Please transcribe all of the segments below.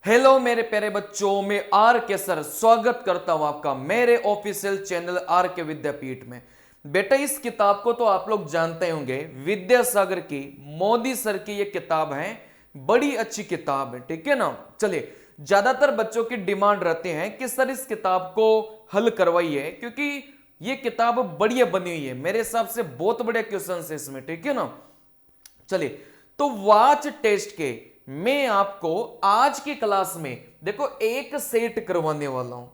Hello मेरे प्यारे बच्चों, मैं आर के सर स्वागत करता हूं आपका मेरे ऑफिशियल चैनल आर के विद्यापीठ में। बेटा, इस किताब को तो आप लोग जानते होंगे, विद्यासागर की, मोदी सर की ये किताब है। बड़ी अच्छी किताब है, ठीक है ना। चलिए, ज्यादातर बच्चों की डिमांड रहती है कि सर इस किताब को हल करवाइए, क्योंकि ये किताब बढ़िया बनी हुई है। मेरे हिसाब से बहुत बढ़िया क्वेश्चन है इसमें, ठीक है ना। चलिए, तो वाच टेस्ट के मैं आपको आज की क्लास में देखो एक सेट करवाने वाला हूं।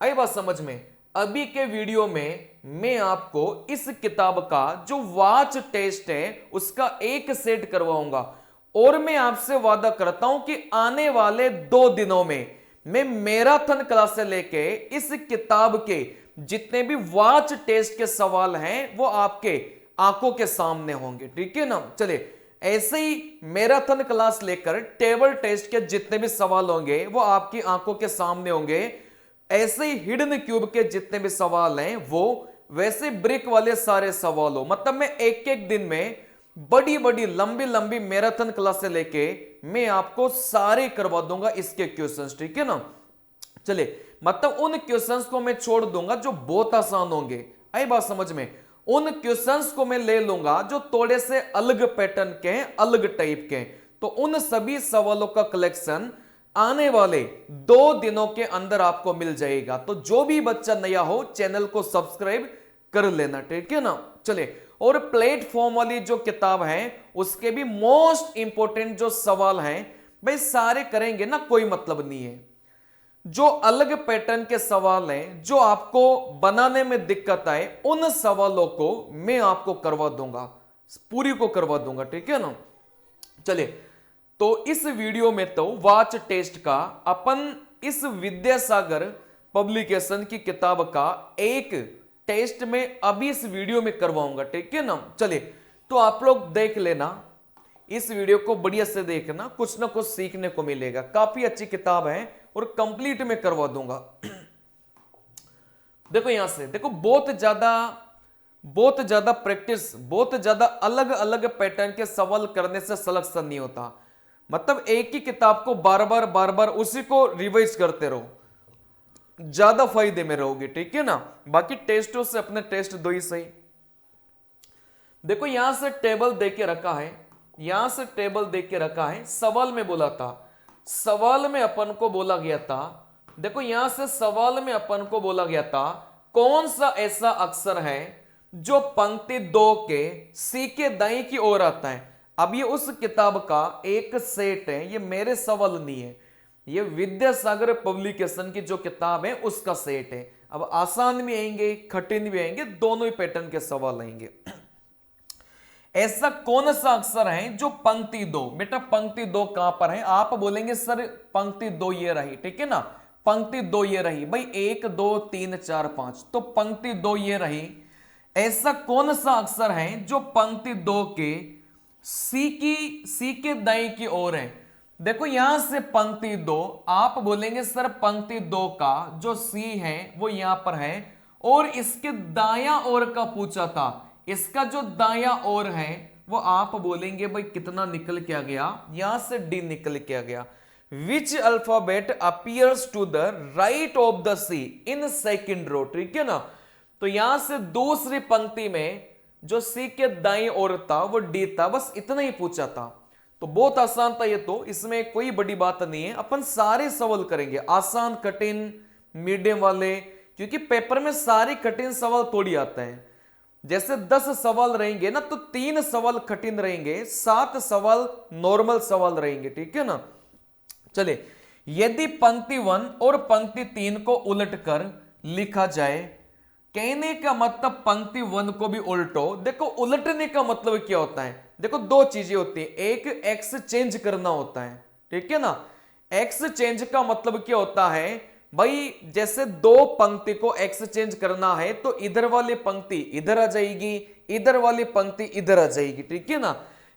आई बात समझ में। अभी के वीडियो में मैं आपको इस किताब का जो वाच टेस्ट है उसका एक सेट करवाऊंगा, और मैं आपसे वादा करता हूं कि आने वाले 2 दिनों में मैं मैराथन क्लास से लेके इस किताब के जितने भी वाच टेस्ट के सवाल हैं वो आपके आंखों के सामने होंगे, ठीक है ना। चलिए, ऐसे ही मैराथन क्लास लेकर टेबल टेस्ट के जितने भी सवाल होंगे वो आपकी आंखों के सामने होंगे। ऐसे ही हिडन क्यूब के जितने भी सवाल हैं वो वैसे ब्रिक वाले सारे सवाल हो। मतलब मैं एक एक दिन में बड़ी बड़ी लंबी लंबी मैराथन क्लास से लेके मैं आपको सारे करवा दूंगा इसके क्वेश्चंस, ठीक है ना। चलिए, मतलब उन क्वेश्चंस को मैं छोड़ दूंगा जो बहुत आसान होंगे। आई बात समझ में। उन क्वेश्चंस को मैं ले लूंगा जो थोड़े से अलग पैटर्न के हैं, अलग टाइप के हैं। तो उन सभी सवालों का कलेक्शन आने वाले 2 दिनों के अंदर आपको मिल जाएगा। तो जो भी बच्चा नया हो चैनल को सब्सक्राइब कर लेना, ठीक है ना। चलिए, और प्लेटफॉर्म वाली जो किताब है उसके भी मोस्ट इंपोर्टेंट जो सवाल हैं भाई सारे करेंगे ना, कोई मतलब नहीं है। जो अलग पैटर्न के सवाल हैं जो आपको बनाने में दिक्कत आए उन सवालों को मैं आपको करवा दूंगा, पूरी को करवा दूंगा, ठीक है ना। चलिए, तो इस वीडियो में तो वाच टेस्ट का अपन इस विद्यासागर पब्लिकेशन की किताब का एक टेस्ट में अभी इस वीडियो में करवाऊंगा, ठीक है ना। चलिए, तो आप लोग देख लेना, इस वीडियो को बढ़िया से देखना, कुछ ना कुछ सीखने को मिलेगा। काफी अच्छी किताब है और कंप्लीट में करवा दूंगा। देखो यहां से देखो, बहुत ज्यादा प्रैक्टिस, बहुत ज्यादा अलग अलग पैटर्न के सवाल करने से सिलेक्शन नहीं होता। मतलब एक ही किताब को बार बार उसी को रिवाइज करते रहो, ज्यादा फायदे में रहोगे, ठीक है ना। बाकी टेस्टों से अपने टेस्ट दो ही सही। देखो यहां से टेबल देके रखा है, यहां से टेबल देके रखा है। सवाल में बोला था, सवाल में अपन को बोला गया था, देखो यहां से सवाल में अपन को बोला गया था कौन सा ऐसा अक्षर है जो पंक्ति 2 के सी के दाई की ओर आता है। अब ये उस किताब का एक सेट है, ये मेरे सवाल नहीं है, ये विद्यासागर पब्लिकेशन की जो किताब है उसका सेट है। अब आसान भी आएंगे, कठिन भी आएंगे, दोनों ही पैटर्न के सवाल आएंगे। ऐसा कौन सा अक्षर है जो पंक्ति 2, बेटा पंक्ति 2 कहां पर है। आप बोलेंगे सर पंक्ति 2 ये रही, ठीक है ना, पंक्ति 2 ये रही भाई, 1 2 3 4 5, तो पंक्ति 2 ये रही। ऐसा कौन सा अक्षर है जो पंक्ति 2 के सी के दाई की ओर है। देखो यहां से पंक्ति 2, आप बोलेंगे सर पंक्ति 2 का जो सी है वो यहां पर है, और इसके दाया ओर का पूछा था, इसका जो दाया ओर है वो आप बोलेंगे भाई कितना निकल के आ गया, यहां से डी निकल के आ गया। Which alphabet appears to the right of the C in second row, ठीक है ना। तो यहां से दूसरी पंक्ति में जो सी के दाई ओर था वो डी था, बस इतना ही पूछा था। तो बहुत आसान था ये, तो इसमें कोई बड़ी बात नहीं है। अपन सारे सवाल करेंगे, आसान कठिन मीडियम वाले, क्योंकि पेपर में सारे कठिन सवाल थोड़ी आते हैं। जैसे 10 सवाल रहेंगे ना तो 3 सवाल कठिन रहेंगे, 7 सवाल नॉर्मल सवाल रहेंगे, ठीक है ना। चलिए, यदि पंक्ति 1 और पंक्ति 3 को उलटकर लिखा जाए, कहने का मतलब पंक्ति 1 को भी उल्टो। देखो उलटने का मतलब क्या होता है, देखो 2 चीजें होती है, एक एक्स चेंज करना होता है, ठीक है ना। एक्स चेंज का मतलब क्या होता है भाई, जैसे 2 पंक्ति को एक्सचेंज करना है तो इधर वाली पंक्ति इधर आ जाएगी, इधर वाली पंक्ति इधर आ जाएगी, ठीक है ना।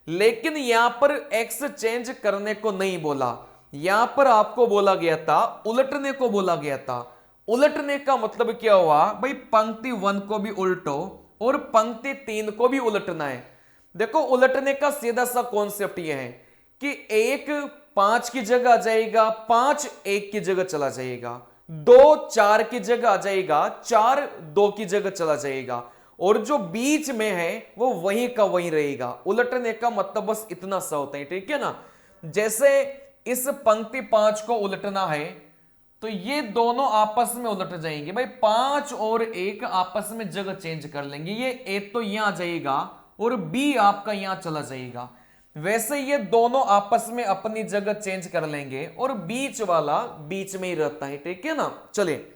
लेकिन यहां पर एक्सचेंज करने को नहीं बोला, यहां पर आपको बोला गया था, उलटने को बोला गया था। उलटने का मतलब क्या हुआ भाई, पंक्ति 1 को भी उल्टो और पंक्ति 3 को भी उलटना है। देखो उलटने का सीधा सा कॉन्सेप्ट यह है कि एक 5 की जगह आ जाएगा 5 1 की जगह चला जाएगा, 2 4 की जगह आ जाएगा, 4 2 की जगह चला जाएगा, और जो बीच में है वो वहीं का वहीं रहेगा। उलटने का मतलब बस इतना सा होता है, ठीक है ना। जैसे इस पंक्ति 5 को उलटना है तो ये दोनों आपस में उलट जाएंगे भाई, 5 और 1 आपस में जगह चेंज कर लेंगे। ये ए तो यहां आ जाएगा और बी आपका यहां चला जाएगा। वैसे ये दोनों आपस में अपनी जगह चेंज कर लेंगे और बीच वाला बीच में ही रहता है, ठीक है ना। चलिए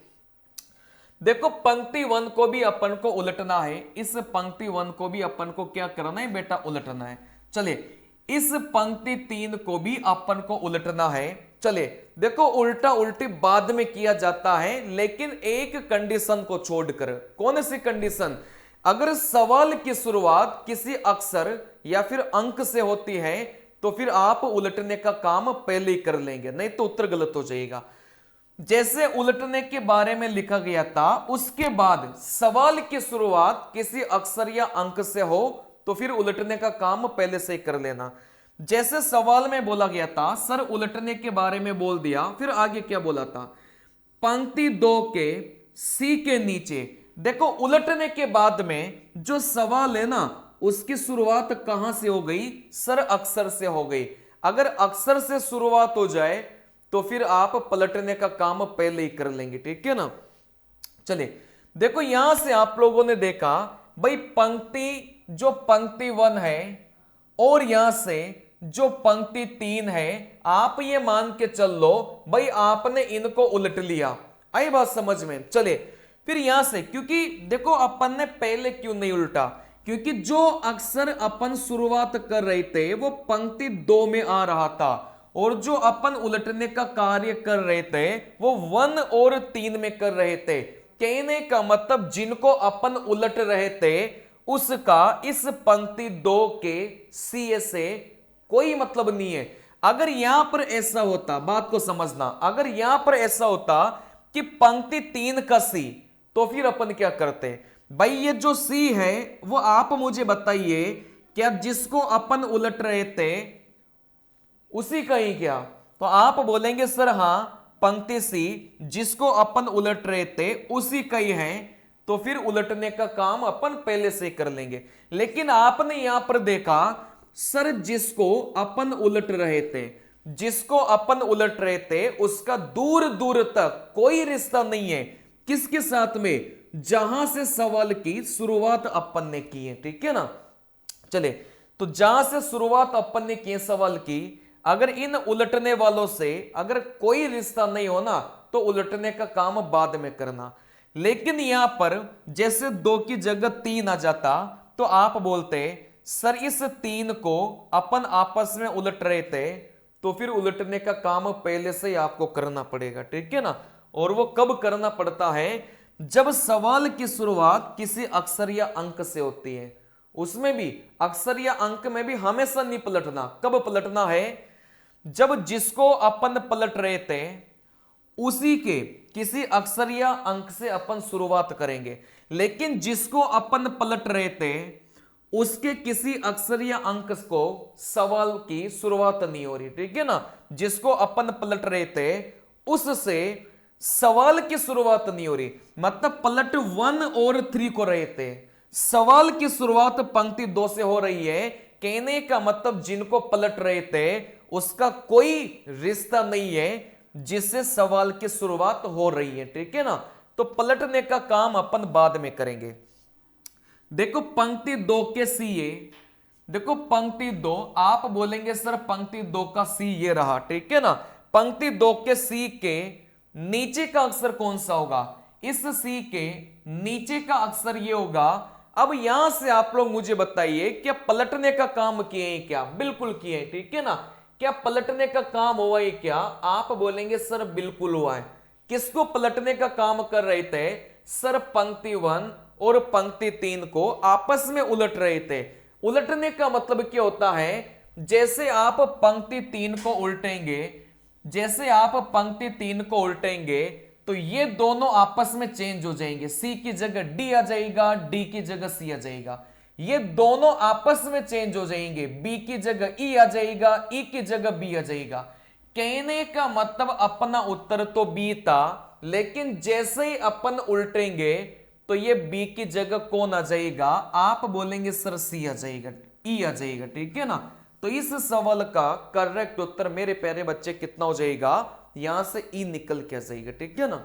देखो, पंक्ति 1 को भी अपन को उलटना है, इस पंक्ति 1 को भी अपन को क्या करना है बेटा, उलटना है। चलिए इस पंक्ति 3 को भी अपन को उलटना है। चलिए देखो, उल्टा उल्टी बाद में किया जाता है, लेकिन एक कंडीशन को छोड़कर। कौन सी कंडीशन? अगर सवाल की शुरुआत किसी अक्षर या फिर अंक से होती है तो फिर आप उलटने का काम पहले ही कर लेंगे, नहीं तो उत्तर गलत हो जाएगा। जैसे उलटने के बारे में लिखा गया था, उसके बाद सवाल की शुरुआत किसी अक्षर या अंक से हो तो फिर उलटने का काम पहले से ही कर लेना। जैसे सवाल में बोला गया था, सर उलटने के बारे में बोल दिया, फिर आगे क्या बोला था, पंक्ति 2 के सी के नीचे। देखो उलटने के बाद में जो सवाल है ना, उसकी शुरुआत कहां से हो गई, सर अक्षर से हो गई। अगर अक्षर से शुरुआत हो जाए तो फिर आप पलटने का काम पहले ही कर लेंगे, ठीक है ना। चलिए देखो, यहां से आप लोगों ने देखा भाई, पंक्ति जो पंक्ति 1 है और यहां से जो पंक्ति 3 है, आप ये मान के चल लो भाई आपने इनको उलट लिया। आई बात समझ में। चले फिर यहां से, क्योंकि देखो अपन ने पहले क्यों नहीं उल्टा, क्योंकि जो अक्षर अपन शुरुआत कर रहे थे वो पंक्ति 2 में आ रहा था, और जो अपन उलटने का कार्य कर रहे थे वो 1 और 3 में कर रहे थे। कहने का मतलब जिनको अपन उलट रहे थे उसका इस पंक्ति 2 के सी से कोई मतलब नहीं है। अगर यहां पर ऐसा होता, बात को समझना, अगर यहां पर ऐसा होता कि पंक्ति 3 का सी, तो फिर अपन क्या करते भाई, ये जो सी है वो आप मुझे बताइए, क्या जिसको अपन उलट रहे थे उसी का ही क्या? तो आप बोलेंगे सर हां, पंक्ति सी जिसको अपन उलट रहे थे उसी का ही है, तो फिर उलटने का काम अपन पहले से कर लेंगे। लेकिन आपने यहां पर देखा, सर जिसको अपन उलट रहे थे, जिसको अपन उलट रहे थे उसका दूर दूर तक कोई रिश्ता नहीं है किसके साथ में, जहां से सवाल की शुरुआत अपन ने की है, ठीक है ना। चले तो जहां से शुरुआत अपन ने की सवाल की, अगर इन उलटने वालों से अगर कोई रिश्ता नहीं हो ना, तो उलटने का काम बाद में करना। लेकिन यहां पर जैसे 2 की जगह 3 आ जाता, तो आप बोलते सर इस 3 को अपन आपस में उलट रहे थे, तो फिर उलटने का काम पहले से ही आपको करना पड़ेगा, ठीक है ना। और वो कब करना पड़ता है, जब सवाल की शुरुआत किसी अक्षर या अंक से होती है। उसमें भी अक्षर या अंक में भी हमेशा नहीं पलटना। कब पलटना है, जब जिसको अपन पलट रहे थे उसी के किसी अक्षर या अंक से अपन शुरुआत करेंगे। लेकिन जिसको अपन पलट रहे थे उसके किसी अक्षर या अंक को सवाल की शुरुआत नहीं हो रही, ठीक है ना। जिसको अपन पलट रहे थे उससे सवाल की शुरुआत नहीं हो रही, मतलब पलट 1 और 3 को रहे थे, सवाल की शुरुआत पंक्ति 2 से हो रही है। कहने का मतलब जिनको पलट रहे थे उसका कोई रिश्ता नहीं है जिससे सवाल की शुरुआत हो रही है, ठीक है ना। तो पलटने का काम अपन बाद में करेंगे। देखो पंक्ति 2 के सी ये, देखो पंक्ति 2, आप बोलेंगे सर पंक्ति 2 का सी ये रहा, ठीक है ना। पंक्ति 2 के सी के नीचे का अक्षर कौन सा होगा, इस सी के नीचे का अक्षर ये होगा। अब यहां से आप लोग मुझे बताइए, क्या पलटने का काम किए हैं क्या? बिल्कुल किए हैं, ठीक है ना। क्या पलटने का काम हुआ है क्या? आप बोलेंगे सर बिल्कुल हुआ है। किसको पलटने का काम कर रहे थे? सर पंक्ति 1 और पंक्ति 3 को आपस में उलट रहे थे। उलटने का मतलब क्या होता है, जैसे आप पंक्ति 3 को उल्टेंगे, जैसे आप पंक्ति 3 को उल्टेंगे तो ये दोनों आपस में चेंज हो जाएंगे। सी की जगह डी आ जाएगा, डी की जगह सी आ जाएगा, ये दोनों आपस में चेंज हो जाएंगे। बी की जगह ई आ जाएगा, ई की जगह बी आ जाएगा। कहने का मतलब अपना उत्तर तो बी था, लेकिन जैसे ही अपन उल्टेंगे तो ये बी की जगह कौन आ जाएगा? आप बोलेंगे सर सी आ जाएगा, ई आ जाएगा, ठीक है ना। तो इस सवाल का करेक्ट उत्तर मेरे प्यारे बच्चे कितना हो जाएगा? यहां से ई निकल के आ जाएगा, ठीक है ना।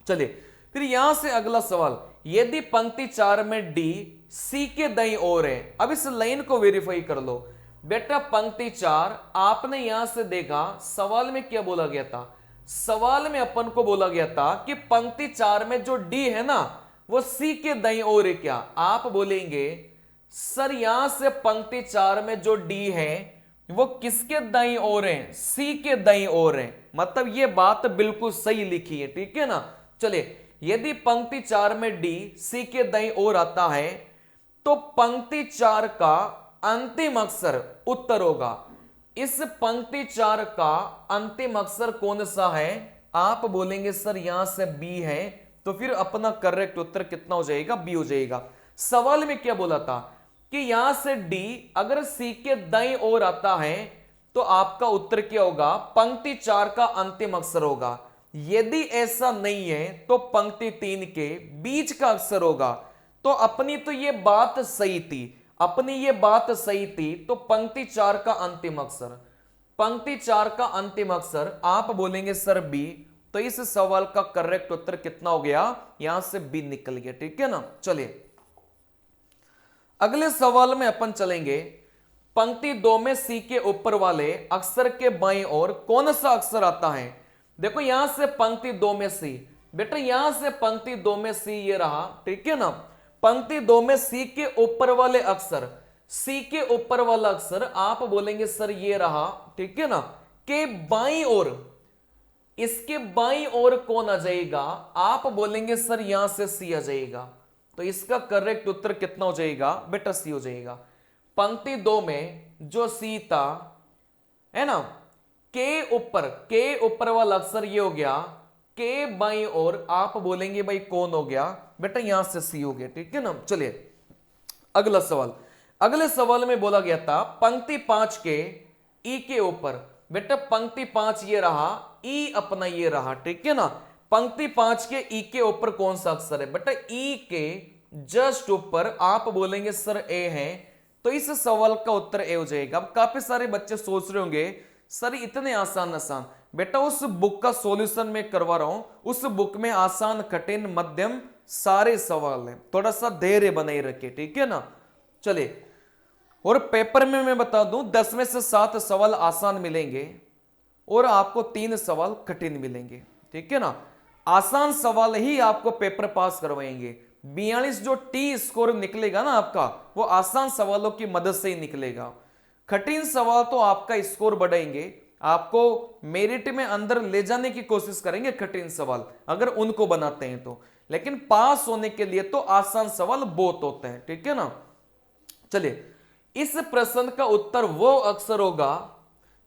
चलिए फिर यहां से अगला सवाल, यदि पंक्ति 4 में डी सी के दाईं ओर है। अब इस लाइन को वेरीफाई कर लो बेटा। पंक्ति 4 आपने यहां से देखा, सवाल में क्या बोला गया था? सवाल में अपन को बोला गया था कि पंक्ति 4 में जो डी है ना वो सी के दाईं ओर है क्या? आप बोलेंगे सर यहां से पंक्ति 4 में जो डी है वो किसके दाईं ओर है? सी के दाईं ओर है। मतलब ये बात बिल्कुल सही लिखी है, ठीक है ना। चलिए यदि पंक्ति 4 में डी सी के दाईं ओर आता है तो पंक्ति 4 का अंतिम अक्षर उत्तर होगा। इस पंक्ति 4 का अंतिम अक्षर कौन सा है? आप बोलेंगे सर यहां से बी है, तो फिर अपना करेक्ट उत्तर कितना हो जाएगा? बी हो जाएगा। सवाल में क्या बोला था कि यहां से डी अगर सी के दाईं ओर आता है तो आपका उत्तर क्या होगा? पंक्ति 4 का अंतिम अक्षर होगा। यदि ऐसा नहीं है तो पंक्ति 3 के बीच का अक्षर होगा। तो अपनी तो ये बात सही थी, अपनी ये बात सही थी। तो पंक्ति 4 का अंतिम अक्षर, पंक्ति 4 का अंतिम अक्षर आप बोलेंगे सर बी। तो इस सवाल का करेक्ट उत्तर कितना हो गया? यहां से बी निकल गया, ठीक है ना। चलिए अगले सवाल में अपन चलेंगे। पंक्ति 2 में सी के ऊपर वाले अक्षर के बाईं ओर कौन सा अक्षर आता है? देखो यहां से पंक्ति 2 में सी, बेटा यहां से पंक्ति 2 में सी ये रहा, ठीक है ना। पंक्ति 2 में सी के ऊपर वाले अक्षर, सी के ऊपर वाला अक्षर आप बोलेंगे सर ये रहा, ठीक है ना। के बाईं ओर, इसके बाईं ओर कौन आ जाएगा? आप बोलेंगे सर यहां से सी आ जाएगा। तो इसका करेक्ट उत्तर कितना हो जाएगा? बेटा सी हो जाएगा। पंक्ति 2 में जो सी था है ना, के ऊपर वाला अक्षर ये हो गया। के बाईं ओर आप बोलेंगे भाई कौन हो गया? बेटा यहां से सी हो गया, ठीक है ना। चलिए अगला सवाल, अगले सवाल में बोला गया था पंक्ति 5 के ई के ऊपर। बेटा पंक्ति 5 ये रहा, ई अपना ये रहा, ठीक है ना। पंक्ति 5 के ई के ऊपर कौन सा अक्षर है? बेटा ई के जस्ट ऊपर आप बोलेंगे सर ए है। तो इस सवाल का उत्तर ए हो जाएगा। अब काफी सारे बच्चे सोच रहे होंगे सर इतने आसान आसान। बेटा उस बुक का सॉल्यूशन मैं करवा रहा हूं, उस बुक में आसान कठिन मध्यम सारे सवाल हैं, थोड़ा सा धैर्य बनाए रखे, ठीक है ना। चलिए और पेपर में मैं बता दूं 10 में से 7 सवाल आसान मिलेंगे और आपको 3 सवाल कठिन मिलेंगे, ठीक है ना। आसान सवाल ही आपको पेपर पास करवाएंगे। 42 जो टी स्कोर निकलेगा ना आपका, वो आसान सवालों की मदद से ही निकलेगा। कठिन सवाल तो आपका स्कोर बढ़ाएंगे, आपको मेरिट में अंदर ले जाने की कोशिश करेंगे कठिन सवाल, अगर उनको बनाते हैं तो। लेकिन पास होने के लिए तो आसान सवाल बहुत होते हैं, ठीक है ना। चलिए इस प्रश्न का उत्तर वो अक्षर होगा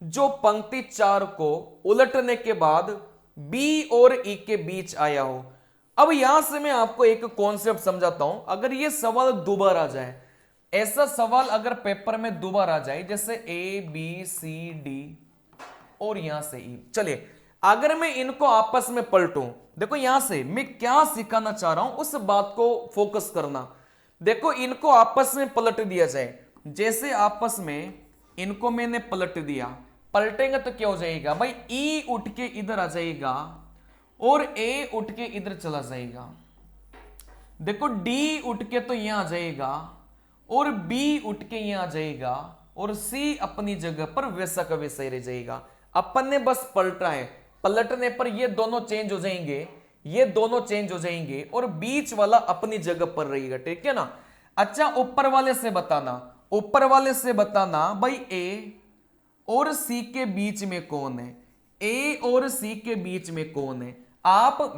जो पंक्ति 4 को उलटने के बाद बी और ई के बीच आया हो। अब यहां से मैं आपको एक कॉन्सेप्ट समझाता हूं। अगर ये सवाल दोबारा आ जाए, ऐसा सवाल अगर पेपर में दोबारा आ जाए जैसे ए बी सी डी और यहां से ई, चलिए अगर मैं इनको आपस में पलटूं, देखो यहां से मैं क्या सिखाना चाह रहा हूं उस बात को फोकस करना। देखो इनको आपस में पलट दिया जाए, जैसे आपस में इनको मैंने पलट दिया, पलटेंगे तो क्या हो जाएगा भाई? ई उठ के इधर आ जाएगा और ए उठ के इधर चला जाएगा। देखो डी उठ के तो यहां आ जाएगा और बी उठ के यहां आ जाएगा और सी अपनी जगह पर वैसा का वैसा ही रह जाएगा। अपन ने बस पलटा है, पलटने पर ये दोनों चेंज हो जाएंगे, ये दोनों चेंज हो जाएंगे और बीच वाला अपनी जगह पर रहेगा, ठीक है ना। अच्छा ऊपर वाले से बताना, ऊपर वाले से बताना भाई ए और सी के बीच में कौन है? ए और सी के बीच में कौन है?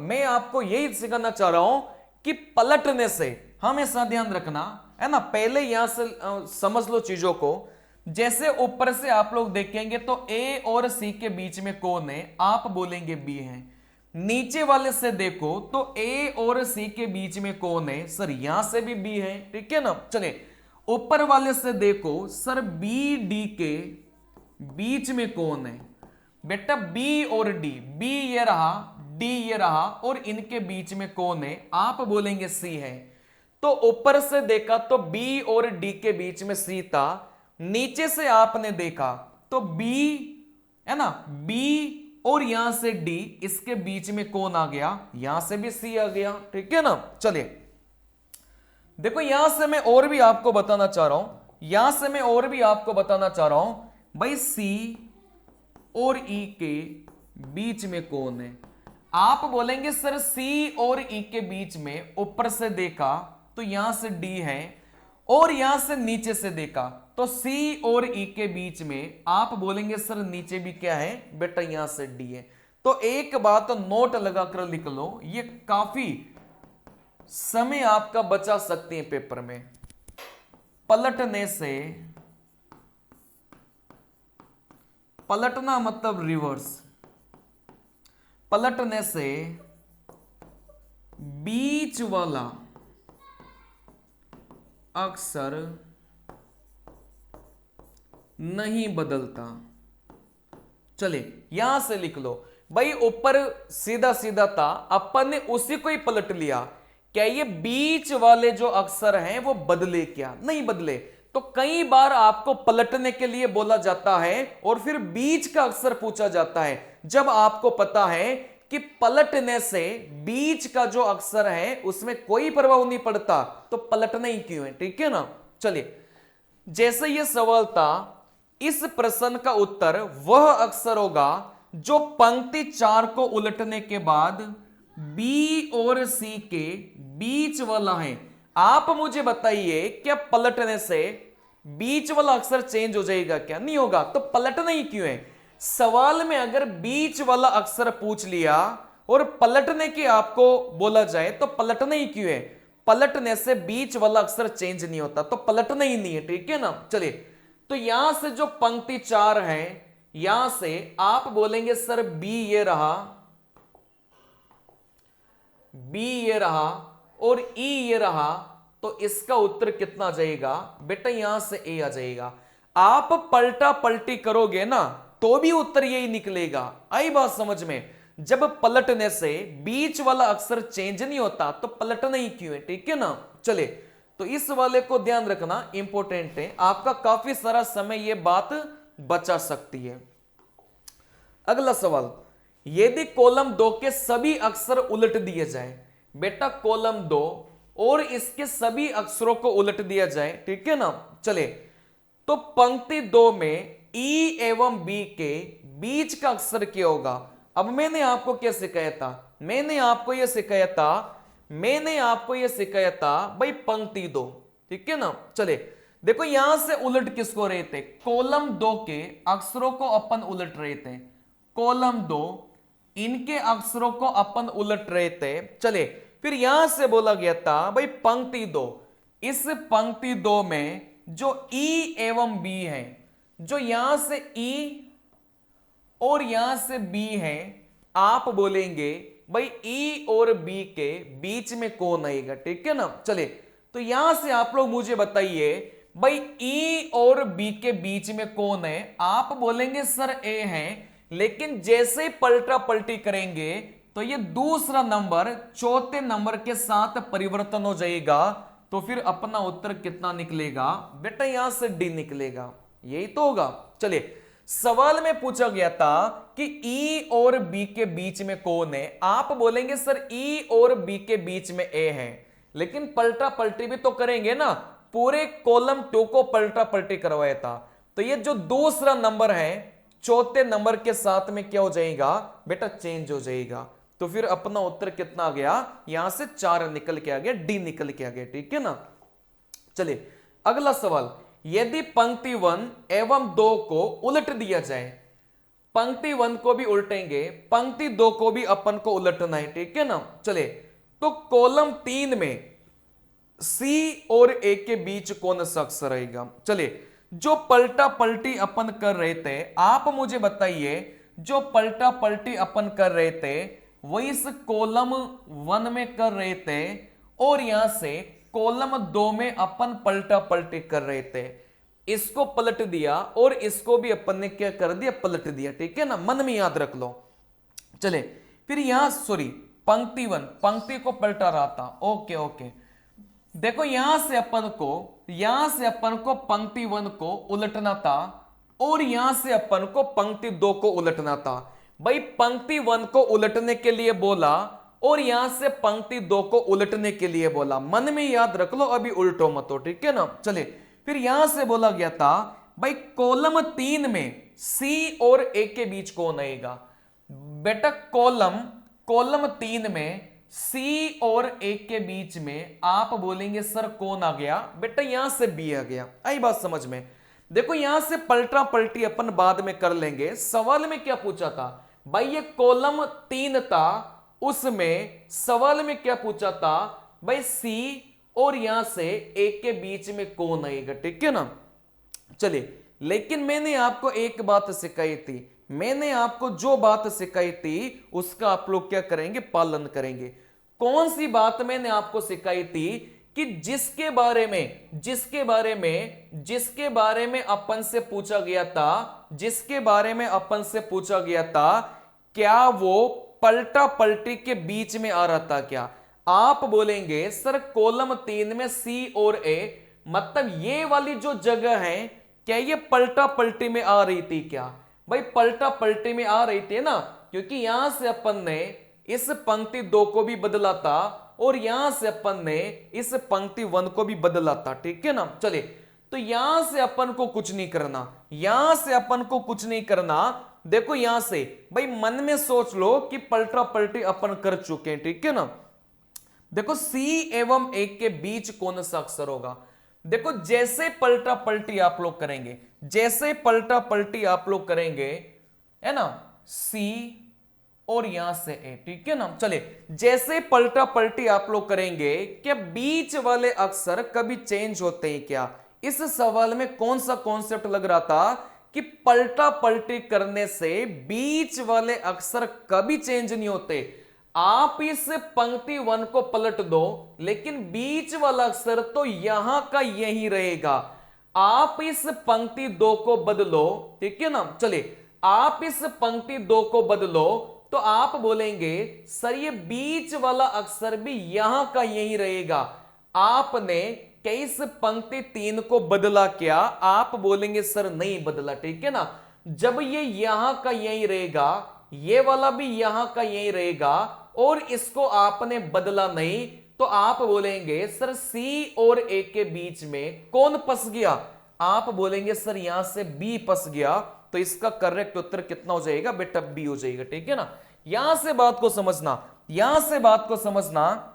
मैं आपको यही सिखाना चाह रहा हूं कि पलटने से हमेशा ध्यान रखना है ना। पहले यहां से समझ लो चीजों को। जैसे ऊपर से आप लोग देखेंगे तो ए और सी के बीच में कौन है? आप बोलेंगे बी है। नीचे वाले से देखो तो ए और सी के बीच में कौन है? सर यहां से भी बी है, ठीक है ना। चलिए ऊपर वाले से देखो सर बी डी के बीच में कौन है? बेटा बी और डी, बी ये रहा, डी ये रहा, और इनके बीच में कौन है? आप बोलेंगे सी है। तो ऊपर से देखा तो बी और डी के बीच में सी था, नीचे से आपने देखा तो बी है ना, बी और यहां से डी, इसके बीच में कौन आ गया? यहां से भी सी आ गया, ठीक है ना। चलिए देखो यहां से मैं और भी आपको बताना चाह रहा हूं, यहां से मैं और भी आपको बताना चाह रहा हूं भाई सी और ई के बीच में कौन है? आप बोलेंगे सर सी और ई के बीच में ऊपर से देखा तो यहां से डी है, और यहां से नीचे से देखा तो सी और ई के बीच में आप बोलेंगे सर नीचे भी क्या है? बेटा यहां से डी है। तो एक बात तो नोट लगाकर लिख लो, ये काफी समय आपका बचा सकती है पेपर में। पलटने से, पलटना मतलब रिवर्स, पलटने से बीच वाला अक्षर नहीं बदलता। चलिए यहां से लिख लो भाई, ऊपर सीधा सीधा था, अपन ने उसी को ही पलट लिया। क्या ये बीच वाले जो अक्षर हैं वो बदले? क्या नहीं बदले। तो कई बार आपको पलटने के लिए बोला जाता है और फिर बीच का अक्षर पूछा जाता है, जब आपको पता है कि पलटने से बीच का जो अक्षर है उसमें कोई प्रभाव नहीं पड़ता, तो पलटना ही क्यों है, ठीक है ना। चलिए जैसे ये सवाल था, इस प्रश्न का उत्तर वह अक्षर होगा जो पंक्ति 4 को उलटने के बाद बी और सी के बीच वाला है। आप मुझे बताइए क्या पलटने से बीच वाला अक्षर चेंज हो जाएगा? क्या नहीं होगा। तो पलटना ही क्यों है? सवाल में अगर बीच वाला अक्षर पूछ लिया और पलटने की आपको बोला जाए तो पलटना ही क्यों है? पलटने से बीच वाला अक्षर चेंज नहीं होता, तो पलटना ही नहीं है, ठीक है ना। चलिए तो यहां से जो पंक्ति 4 है, यहां से आप बोलेंगे सर बी ये रहा, बी ये रहा और ई ये रहा, तो इसका उत्तर कितना आ जाएगा? बेटा यहां से ए आ जाएगा। आप पलटा पलटी करोगे ना तो भी उत्तर यही निकलेगा। आई बात समझ में? जब पलटने से बीच वाला अक्षर चेंज नहीं होता तो पलटना ही क्यों है, ठीक है ना। चले तो इस वाले को ध्यान रखना, इंपॉर्टेंट है, आपका काफी सारा समय ये बात बचा सकती है। अगला सवाल, यदि कॉलम 2 के सभी अक्षर उलट दिए जाए, बेटा कॉलम 2 और इसके सभी अक्षरों को उलट दिया जाए, ठीक है ना। चले तो पंक्ति 2 में ई एवं बी के बीच का अक्षर क्या होगा? अब मैंने आपको क्या सिखाया था? मैंने आपको यह सिखाया था भाई पंक्ति 2, ठीक है ना। चले देखो यहां से उलट किसको रहे थे? कॉलम 2 के अक्षरों को अपन उलट रहे थे। कॉलम 2 इनके अक्षरों को अपन उलट रहे थे। चले फिर यहां से बोला गया था भाई पंक्ति 2, इस पंक्ति 2 में जो ई एवं बी है, जो यहां से ई और यहां से बी है, आप बोलेंगे भाई ई और बी के बीच में कौन आएगा, ठीक है ना। चले तो यहां से आप लोग मुझे बताइए भाई ई और बी के बीच में कौन है? आप बोलेंगे सर ए है, लेकिन जैसे पलटा पलटी करेंगे तो ये दूसरा नंबर चौथे नंबर के साथ परिवर्तन हो जाएगा, तो फिर अपना उत्तर कितना निकलेगा? बेटा यहां से डी निकलेगा, यही तो होगा। चलिए सवाल में पूछा गया था कि ई और बी के बीच में कौन है? आप बोलेंगे सर ई और बी के बीच में ए है, लेकिन पलटा पलटी भी तो करेंगे ना, पूरे कॉलम 2 को पलटा पलटी करवाया था, तो ये जो दूसरा नंबर है चौथे नंबर के साथ में क्या हो जाएगा? बेटा चेंज हो जाएगा। तो फिर अपना उत्तर कितना आ गया? यहां से 4 निकल के आ गया, डी निकल के आ गया, ठीक है ना। चलिए अगला सवाल, यदि पंक्ति 1 एवं 2 को उलट दिया जाए, पंक्ति 1 को भी उल्टेंगे, पंक्ति 2 को भी अपन को उलटना है, ठीक है ना। चले तो कॉलम 3 में सी और ए के बीच कौन सा अक्षर रहेगा? चले जो पलटा पलटी अपन कर रहे थे, आप मुझे बताइए जो पलटा पलटी अपन कर रहे थे वो इस कॉलम 1 में कर रहे थे और यहां से कॉलम 2 में अपन पलटा पलटी कर रहे थे। इसको पलट दिया और इसको भी अपन ने क्या कर दिया, पलट दिया। ठीक है ना, मन में याद रख लो। चले फिर यहां सॉरी पंक्ति 1, पंक्ति को पलटा रहा था। ओके ओके, देखो यहां से अपन को पंक्ति 1 को उलटना था और यहां से अपन को पंक्ति 2 को उलटना था। भाई पंक्ति 1 को उलटने के लिए बोला और यहां से पंक्ति 2 को उलटने के लिए बोला। मन में याद रख लो, अभी उल्टो मत हो। ठीक है ना, चले फिर यहां से बोला गया था भाई कॉलम 3 में सी और ए के बीच कौन आएगा। बेटा कॉलम 3 में सी और ए के बीच में आप बोलेंगे सर कौन आ गया। बेटा यहां से बी आ गया। आई बात समझ में। देखो यहां से पलटा पलटी अपन बाद में कर लेंगे। सवाल में क्या पूछा था भाई, ये कॉलम 3 था, उसमें सवाल में क्या पूछा था भाई, सी और यहां से ए के बीच में कौन आएगा। ठीक है ना, चलिए लेकिन मैंने आपको एक बात सिखाई थी, मैंने आपको जो बात सिखाई थी उसका आप लोग क्या करेंगे, पालन करेंगे। कौन सी बात मैंने आपको सिखाई थी कि जिसके बारे में अपन से पूछा गया था, क्या वो पलटा पलटी के बीच में आ रहा था क्या। आप बोलेंगे सर कॉलम 3 में सी और ए, मतलब ये वाली जो जगह है क्या ये पलटा पलटी में आ रही थी क्या। भाई पलटा पलटी में आ रही थी ना, क्योंकि यहां से अपन ने इस पंक्ति 2 को भी बदला था और यहां से अपन ने इस पंक्ति 1 को भी बदला था। ठीक है ना, चलिए तो यहां से अपन को कुछ नहीं करना, देखो यहां से भाई मन में सोच लो कि पलटा पलटी अपन कर चुके हैं। ठीक है ना, देखो सी एवं ए के बीच कौन सा अक्षर होगा। देखो जैसे पलटा पलटी आप लोग करेंगे है ना, सी और यहां से ए। ठीक है ना, चले जैसे पलटा पलटी आप लोग करेंगे, क्या बीच वाले अक्षर कभी चेंज होते हैं क्या। इस सवाल में कौन सा कॉन्सेप्ट लग रहा था कि पलटा पलटी करने से बीच वाले अक्षर कभी चेंज नहीं होते। आप इस पंक्ति 1 को पलट दो लेकिन बीच वाला अक्षर तो यहां का यही रहेगा। आप इस पंक्ति 2 को बदलो, ठीक है ना, चलिए आप इस पंक्ति 2 को बदलो तो आप बोलेंगे सर ये बीच वाला अक्षर भी यहां का यही रहेगा। आपने इस पंक्ति 3 को बदला क्या, आप बोलेंगे सर नहीं बदला। ठीक है ना, जब ये यहां का यही रहेगा, ये वाला भी यहां का यही रहेगा और इसको आपने बदला नहीं, तो आप बोलेंगे सर सी और ए के बीच में कौन फंस गया। आप बोलेंगे सर यहां से बी फंस गया। तो इसका करेक्ट उत्तर कितना हो जाएगा बेटा, बी हो जाएगा। ठीक है ना, यहां से बात को समझना,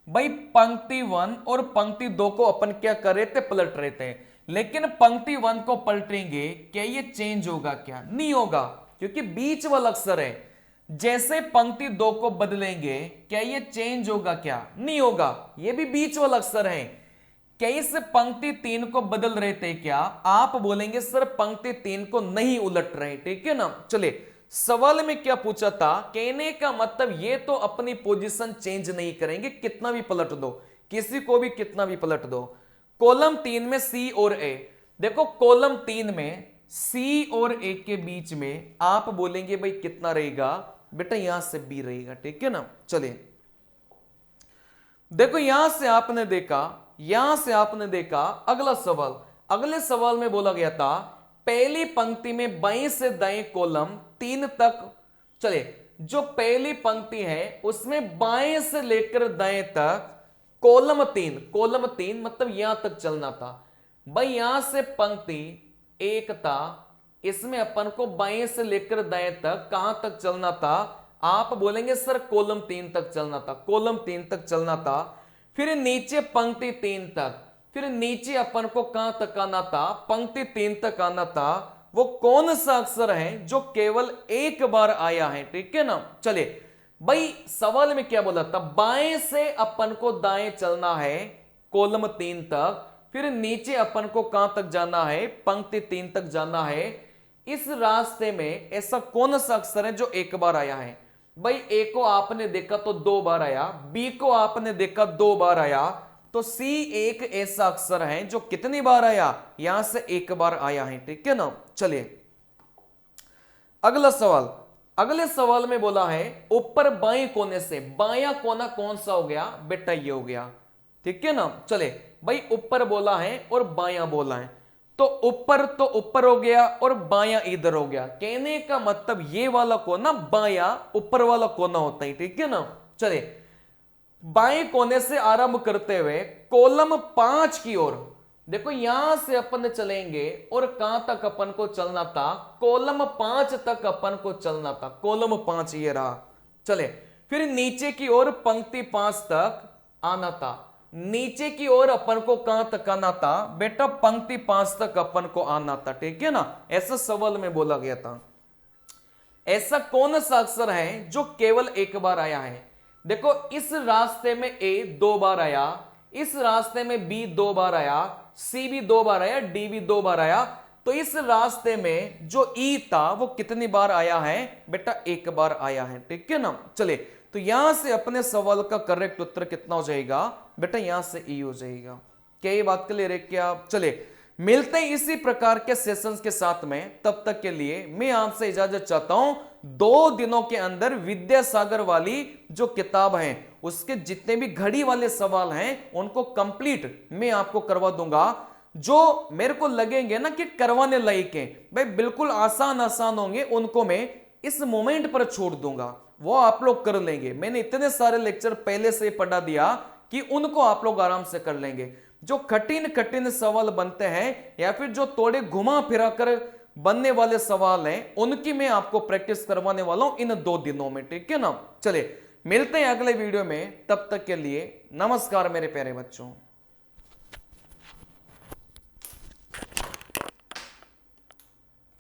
भाई पंक्ति 1 और पंक्ति 2 को अपन क्या कर रहे थे, पलट रहे थे। लेकिन पंक्ति 1 को पलटेंगे क्या ये चेंज होगा क्या, नहीं होगा, क्योंकि बीच वाला अक्षर है। जैसे पंक्ति 2 को बदलेंगे क्या ये चेंज होगा क्या, नहीं होगा, ये भी बीच वाला अक्षर है। क्या इस पंक्ति 3 को बदल रहे थे क्या, आप बोलेंगे सर पंक्ति 3 को नहीं उलट रहे। ठीक है ना, चलिए सवाल में क्या पूछा था, कहने का मतलब ये तो अपनी पोजीशन चेंज नहीं करेंगे, कितना भी पलट दो, किसी को भी कितना भी पलट दो। कॉलम 3 में सी और ए, देखो कॉलम 3 में सी और ए के बीच में आप बोलेंगे भाई कितना रहेगा बेटा, यहां से बी रहेगा। ठीक है ना, चलिए देखो यहां से आपने देखा अगला सवाल। अगले सवाल में बोला गया था पहली पंक्ति में बाएं से दाएं कॉलम 3 तक, चले जो पहली पंक्ति है उसमें बाएं से लेकर दाएं तक कॉलम 3 मतलब यहां तक चलना था। भाई यहां से पंक्ति 1 था, इसमें अपन को बाएं से लेकर दाएं तक कहां तक चलना था, आप बोलेंगे सर कॉलम 3 तक चलना था। फिर नीचे पंक्ति 3 तक, फिर नीचे अपन को कहां तक आना था, पंक्ति 3 तक आना था। वो कौन सा अक्षर है जो केवल एक बार आया है। ठीक है ना, चलिए भाई सवाल में क्या बोला था, बाएं से अपन को दाएं चलना है कॉलम 3 तक, फिर नीचे अपन को कहां तक जाना है, पंक्ति 3 तक जाना है। इस रास्ते में ऐसा कौन सा अक्षर है जो एक बार आया है। भाई ए को आपने देखा तो 2 बार आया, बी को आपने देखा 2 बार आया, तो सी एक ऐसा अक्षर है जो कितनी बार आया, यहां से एक बार आया है, ठीक है ना। चलिए अगला सवाल, अगले सवाल में बोला है ऊपर बाएं कोने से, बायां कोना कौन सा हो गया बेटा, ये हो गया, ठीक है ना। चले भाई ऊपर बोला है और बायां बोला है, तो ऊपर हो गया और बायां इधर हो गया, कहने का मतलब ये वाला कोना बायां ऊपर वाला कोना होता है, ठीक है ना। चले बाएं कोने से आरंभ करते हुए कॉलम 5 की ओर, देखो यहां से अपन चलेंगे और कहां तक अपन को चलना था, कॉलम 5 तक अपन को चलना था, कॉलम 5 ये रहा। चले फिर नीचे की ओर पंक्ति 5 तक आना था, नीचे की ओर अपन को कहां तक आना था बेटा, पंक्ति 5 तक अपन को आना था, ठीक है ना। ऐसा सवाल में बोला गया था। ऐसा कौन सा अक्षर है जो केवल एक बार आया है, देखो इस रास्ते में ए 2 बार आया, इस रास्ते में बी 2 बार आया, सी भी 2 बार आया, डी भी 2 बार आया, तो इस रास्ते में जो ई था वो कितनी बार आया है बेटा, एक बार आया है, ठीक है ना। चले तो यहां से अपने सवाल का करेक्ट उत्तर कितना हो जाएगा बेटा, यहां से ई हो जाएगा। क्या ये बात क्लियर है क्या। चले मिलते हैं इसी प्रकार के सेशंस के साथ में, तब तक के लिए मैं आपसे इजाजत चाहता हूं। 2 दिनों के अंदर विद्यासागर वाली जो किताब है उसके जितने भी घड़ी वाले सवाल हैं उनको कंप्लीट मैं आपको करवा दूंगा। जो मेरे को लगेंगे ना कि करवाने लायक है भाई, बिल्कुल आसान होंगे, उनको मैं इस मोमेंट पर छोड़ दूंगा, वो आप लोग कर लेंगे। मैंने इतने सारे लेक्चर पहले से पढ़ा दिया कि उनको आप लोग आराम से कर लेंगे। जो कठिन सवाल बनते हैं या फिर जो थोड़े घुमा फिरा कर बनने वाले सवाल हैं उनकी मैं आपको प्रैक्टिस करवाने वाला हूं इन 2 दिनों में, ठीक है ना। चले मिलते हैं अगले वीडियो में, तब तक के लिए नमस्कार मेरे प्यारे बच्चों।